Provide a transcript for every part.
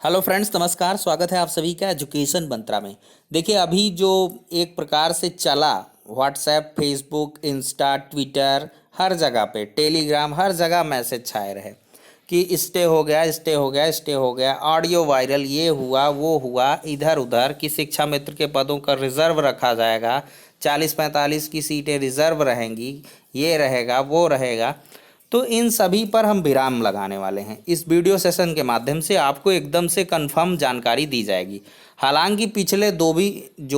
Hello friends, नमस्कार। स्वागत है आप सभी का एजुकेशन मंत्रा में। देखिए, अभी जो एक प्रकार से चला व्हाट्सएप, फेसबुक, इंस्टा, ट्विटर, हर जगह पे, टेलीग्राम, हर जगह मैसेज छाए रहे कि स्टे हो गया, स्टे हो गया, स्टे हो गया, ऑडियो वायरल, ये हुआ वो हुआ, इधर उधर कि शिक्षा मित्र के पदों का रिजर्व रखा जाएगा, 40-45 की सीटें रिजर्व रहेंगी, ये रहेगा वो रहेगा। तो इन सभी पर हम विराम लगाने वाले हैं। इस वीडियो सेशन के माध्यम से आपको एकदम से कंफर्म जानकारी दी जाएगी। हालांकि पिछले जो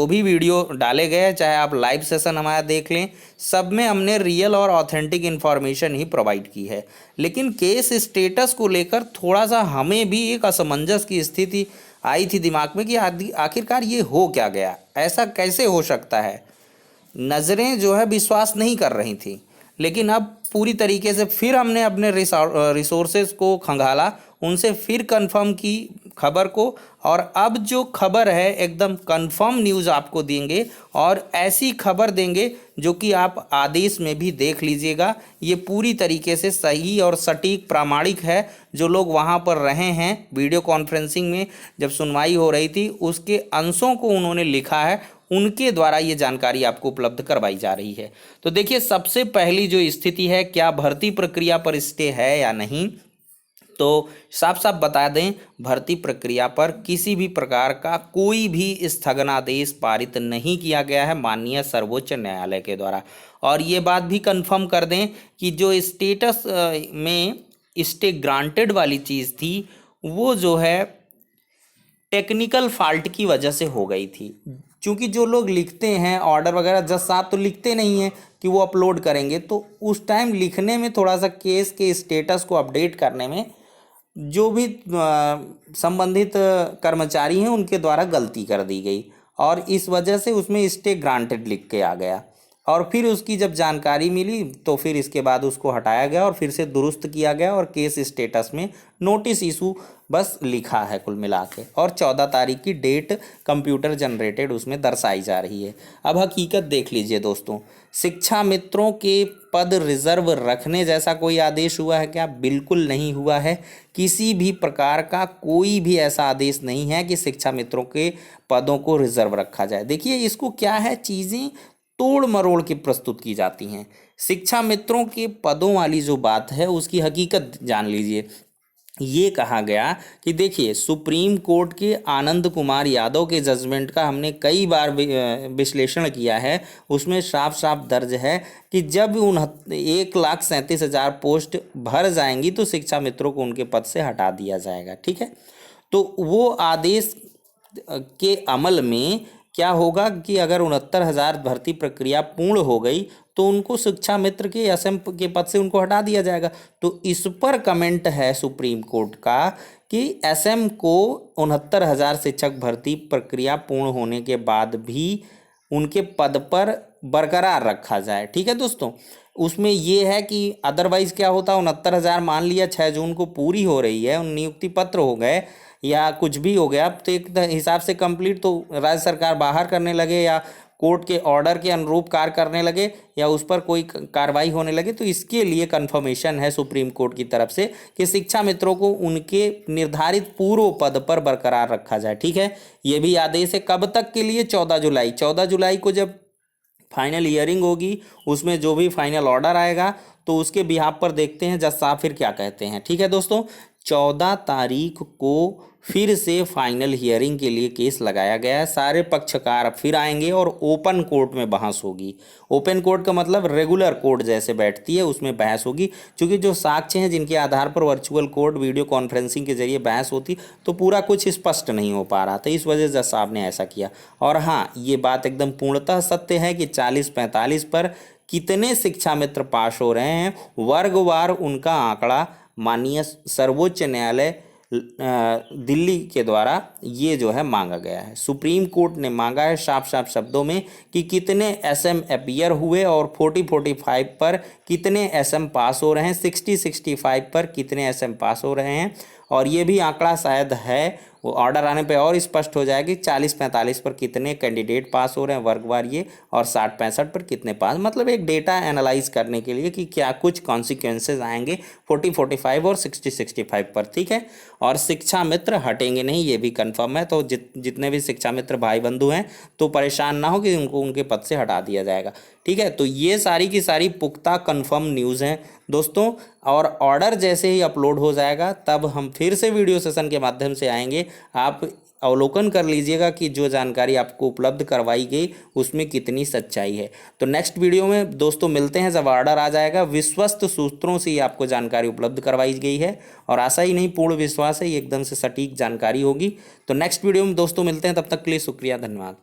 भी वीडियो डाले गए, चाहे आप लाइव सेशन हमारा देख लें, सब में हमने रियल और ऑथेंटिक इन्फॉर्मेशन ही प्रोवाइड की है। लेकिन केस स्टेटस को लेकर थोड़ा सा हमें भी एक असमंजस की स्थिति आई थी दिमाग में कि आखिरकार ये हो क्या गया, ऐसा कैसे हो सकता है। नज़रें जो है विश्वास नहीं कर रही थी। लेकिन अब पूरी तरीके से फिर हमने अपने रिसोर्सेज को खंगाला, उनसे फिर कंफर्म की खबर को, और अब जो खबर है एकदम कंफर्म न्यूज़ आपको देंगे, और ऐसी खबर देंगे जो कि आप आदेश में भी देख लीजिएगा। ये पूरी तरीके से सही और सटीक प्रामाणिक है। जो लोग वहाँ पर रहे हैं वीडियो कॉन्फ्रेंसिंग में जब सुनवाई हो रही थी, उसके अंशों को उन्होंने लिखा है, उनके द्वारा ये जानकारी आपको उपलब्ध करवाई जा रही है। तो देखिए, सबसे पहली जो स्थिति है, क्या भर्ती प्रक्रिया पर स्टे है या नहीं, तो साफ साफ बता दें, भर्ती प्रक्रिया पर किसी भी प्रकार का कोई भी स्थगनादेश पारित नहीं किया गया है माननीय सर्वोच्च न्यायालय के द्वारा। और ये बात भी कंफर्म कर दें कि जो स्टेटस में स्टे ग्रांटेड वाली चीज़ थी, वो जो है टेक्निकल फॉल्ट की वजह से हो गई थी। क्योंकि जो लोग लिखते हैं ऑर्डर वगैरह, जज साहब तो लिखते नहीं हैं कि वो अपलोड करेंगे, तो उस टाइम लिखने में थोड़ा सा केस के स्टेटस को अपडेट करने में जो भी संबंधित कर्मचारी हैं उनके द्वारा गलती कर दी गई, और इस वजह से उसमें स्टे ग्रांटेड लिख के आ गया। और फिर उसकी जब जानकारी मिली तो फिर इसके बाद उसको हटाया गया और फिर से दुरुस्त किया गया, और केस स्टेटस में नोटिस इशू बस लिखा है कुल मिला के, और 14 तारीख की डेट कंप्यूटर जनरेटेड उसमें दर्शाई जा रही है। अब हकीकत देख लीजिए दोस्तों, शिक्षा मित्रों के पद रिजर्व रखने जैसा कोई आदेश हुआ है क्या? बिल्कुल नहीं हुआ है। किसी भी प्रकार का कोई भी ऐसा आदेश नहीं है कि शिक्षा मित्रों के पदों को रिजर्व रखा जाए। देखिए, इसको क्या है, चीज़ें तोड़ मरोड़ के प्रस्तुत की जाती हैं। शिक्षा मित्रों के पदों वाली जो बात है उसकी हकीकत जान लीजिए। ये कहा गया कि देखिए, सुप्रीम कोर्ट के आनंद कुमार यादव के जजमेंट का हमने कई बार विश्लेषण किया है। उसमें साफ साफ दर्ज है कि जब 1,37,000 पोस्ट भर जाएंगी तो शिक्षा मित्रों को उनके पद से हटा दिया जाएगा। ठीक है, तो वो आदेश के अमल में क्या होगा कि अगर 69,000 भर्ती प्रक्रिया पूर्ण हो गई तो उनको शिक्षा मित्र के एसएम के पद से उनको हटा दिया जाएगा। तो इस पर कमेंट है सुप्रीम कोर्ट का कि एसएम को 69,000 शिक्षक भर्ती प्रक्रिया पूर्ण होने के बाद भी उनके पद पर बरकरार रखा जाए। ठीक है दोस्तों, उसमें ये है कि अदरवाइज क्या होता, 69,000 मान लिया 6 जून को पूरी हो रही है, उन नियुक्ति पत्र हो गए या कुछ भी हो गया, तो एक हिसाब से कंप्लीट तो राज्य सरकार बाहर करने लगे या कोर्ट के ऑर्डर के अनुरूप कार्य करने लगे या उस पर कोई कार्रवाई होने लगे। तो इसके लिए कंफर्मेशन है सुप्रीम कोर्ट की तरफ से कि शिक्षा मित्रों को उनके निर्धारित पूर्व पद पर बरकरार रखा जाए। ठीक है, ये भी आदेश है। कब तक के लिए? 14 जुलाई को जब फाइनल हियरिंग होगी, उसमें जो भी फाइनल ऑर्डर आएगा तो उसके बिहाफ पर देखते हैं जज साहब फिर क्या कहते हैं। ठीक है दोस्तों, 14 तारीख को फिर से फाइनल हियरिंग के लिए केस लगाया गया है। सारे पक्षकार फिर आएंगे और ओपन कोर्ट में बहस होगी। ओपन कोर्ट का मतलब रेगुलर कोर्ट जैसे बैठती है, उसमें बहस होगी। क्योंकि जो साक्ष्य हैं जिनके आधार पर वर्चुअल कोर्ट वीडियो कॉन्फ्रेंसिंग के जरिए बहस होती, तो पूरा कुछ स्पष्ट नहीं हो पा रहा था, इस वजह से जज साहब ने ऐसा किया। और हाँ, ये बात एकदम पूर्णतः सत्य है कि 40-45 पर कितने शिक्षा मित्र पास हो रहे हैं, वर्गवार उनका आंकड़ा माननीय सर्वोच्च न्यायालय दिल्ली के द्वारा ये जो है मांगा गया है। सुप्रीम कोर्ट ने मांगा है साफ साफ शब्दों में कि कितने एसएम अपीयर हुए और 40-45 पर कितने एसएम पास हो रहे हैं, 60-65 पर कितने एसएम पास हो रहे हैं। और ये भी आंकड़ा शायद है वो ऑर्डर आने पे और स्पष्ट हो जाएगा कि 40-45 पर कितने कैंडिडेट पास हो रहे हैं वर्गवार ये, और 60-65 पर कितने पास, मतलब एक डेटा एनालाइज करने के लिए कि क्या कुछ कॉन्सिक्वेंसेज आएंगे 40-45 और 60-65 पर, ठीक है। और शिक्षा मित्र हटेंगे नहीं, ये भी कंफर्म है। तो जितने भी शिक्षा मित्र भाई बंधु हैं तो परेशान ना हो कि उनको उनके पद से हटा दिया जाएगा, ठीक है। तो ये सारी की सारी पुख्ता कंफर्म न्यूज़ हैं दोस्तों। और ऑर्डर जैसे ही अपलोड हो जाएगा तब हम फिर से वीडियो सेशन के माध्यम से आएंगे, आप अवलोकन कर लीजिएगा कि जो जानकारी आपको उपलब्ध करवाई गई उसमें कितनी सच्चाई है। तो नेक्स्ट वीडियो में दोस्तों मिलते हैं जब ऑर्डर आ जाएगा। विश्वस्त सूत्रों से ही आपको जानकारी उपलब्ध करवाई गई है, और आशा ही नहीं पूर्ण विश्वास है ये एकदम से सटीक जानकारी होगी। तो नेक्स्ट वीडियो में दोस्तों मिलते हैं, तब तक के लिए शुक्रिया, धन्यवाद।